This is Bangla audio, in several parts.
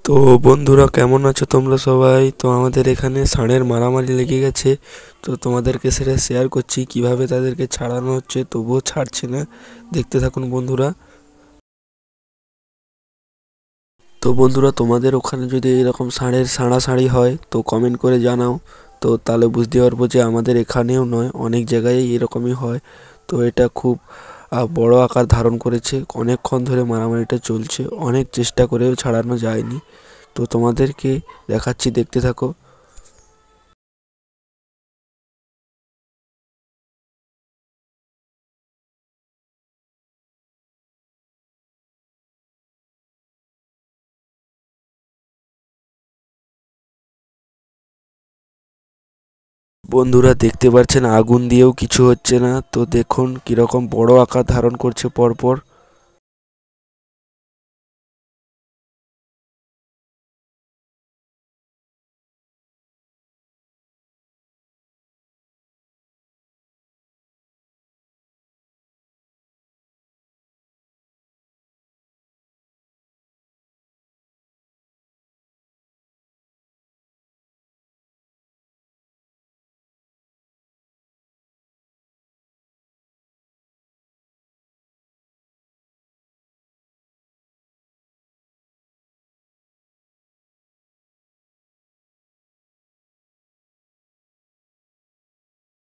তো বন্ধুরা, কেমন আছো তোমরা সবাই? তো আমাদের এখানে ষাঁড়ের মারামারি লেগে গেছে। তো তোমাদেরকে সেটা শেয়ার করছি কিভাবে তাদেরকে ছাড়ানো হচ্ছে, তবুও ছাড়ছে না। দেখতে থাকুন বন্ধুরা। তো বন্ধুরা, তোমাদের ওখানে যদি এরকম ষাঁড়ের সাড়াসাড়ি হয় তো কমেন্ট করে জানাও। তো তাহলে বুঝতে পারবো যে আমাদের এখানেও নয়, অনেক জায়গায় এরকমই হয়। তো এটা খুব বড় আকার ধারণ করেছে। অনেকক্ষণ ধরে মারামারিটা চলছে, অনেক চেষ্টা করেও ছাড়ানো যায়নি। তো তোমাদেরকে দেখাচ্ছি, দেখতে থাকো। বন্ধুরা, দেখতে পাচ্ছেন আগুন দিয়েও কিছু হচ্ছে না। তো দেখুন কিরকম বড় আকার ধারণ করছে পরপর।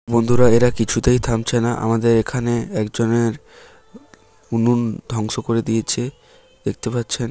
বন্ধুরা, এরা কিছুতেই থামছে না। আমাদের এখানে একজনের উনুন ধ্বংস করে দিয়েছে, দেখতে পাচ্ছেন।